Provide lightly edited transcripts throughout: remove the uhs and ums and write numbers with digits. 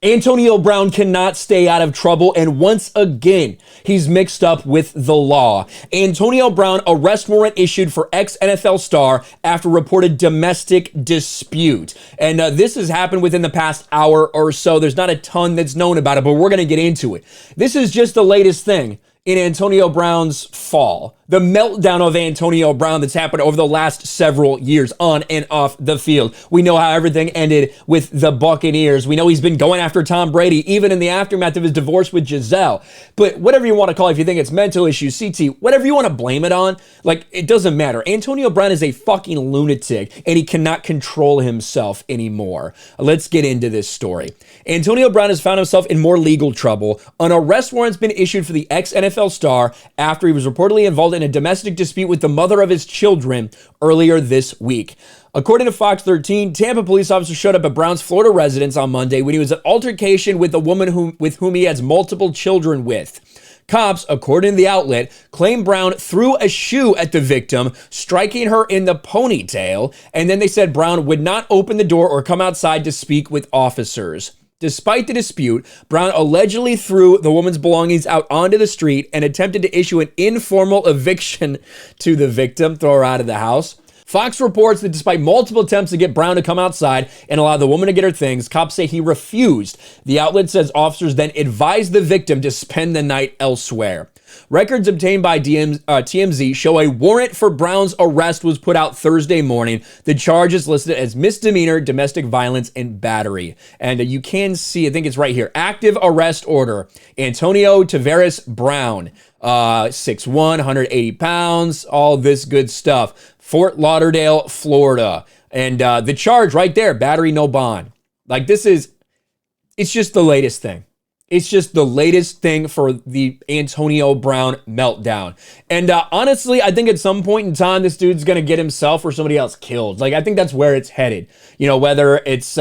Antonio Brown cannot stay out of trouble, and once again, he's mixed up with the law. Antonio Brown, arrest warrant issued for ex-NFL star after reported domestic dispute. And this has happened within the past hour or so. There's not a ton that's known about it, but we're going to get into it. This is just the latest thing in Antonio Brown's fall. The meltdown of Antonio Brown that's happened over the last several years on and off the field. We know how everything ended with the Buccaneers. We know he's been going after Tom Brady, even in the aftermath of his divorce with Giselle. But whatever you want to call it, if you think it's mental issues, CT, whatever you want to blame it on, like, it doesn't matter. Antonio Brown is a fucking lunatic, and he cannot control himself anymore. Let's get into this story. Antonio Brown has found himself in more legal trouble. An arrest warrant's been issued for the ex-NFL star after he was reportedly involved in a domestic dispute with the mother of his children earlier this week. According to Fox 13, Tampa police officers showed up at Brown's Florida residence on Monday when he was in altercation with a woman with whom he has multiple children with. Cops, according to the outlet, claim Brown threw a shoe at the victim, striking her in the ponytail, and then they said Brown would not open the door or come outside to speak with officers. Despite the dispute, Brown allegedly threw the woman's belongings out onto the street and attempted to issue an informal eviction to the victim, throw her out of the house. Fox reports that despite multiple attempts to get Brown to come outside and allow the woman to get her things, cops say he refused. The outlet says officers then advised the victim to spend the night elsewhere. Records obtained by TMZ show a warrant for Brown's arrest was put out Thursday morning. The charge is listed as misdemeanor, domestic violence, and battery. And you can see, I think it's right here, active arrest order. Antonio Tavares Brown, 6'1", 180 pounds, all this good stuff. Fort Lauderdale, Florida. And the charge right there, battery, no bond. Like, it's just the latest thing. It's just the latest thing for the Antonio Brown meltdown. And honestly, I think at some point in time, this dude's going to get himself or somebody else killed. Like, I think that's where it's headed. You know, whether it's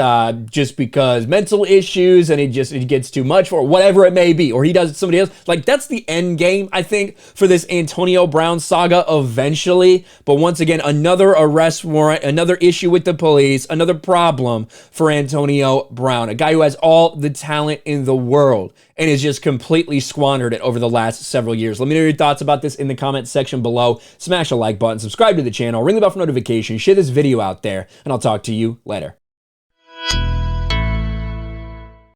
just because mental issues and it gets too much or whatever it may be, or he does it to somebody else. Like, that's the end game, I think, for this Antonio Brown saga eventually. But once again, another arrest warrant, another issue with the police, another problem for Antonio Brown, a guy who has all the talent in the world and has just completely squandered it over the last several years. Let me know your thoughts about this in the comments section below. Smash a like button, subscribe to the channel, ring the bell for notifications, share this video out there, and I'll talk to you later.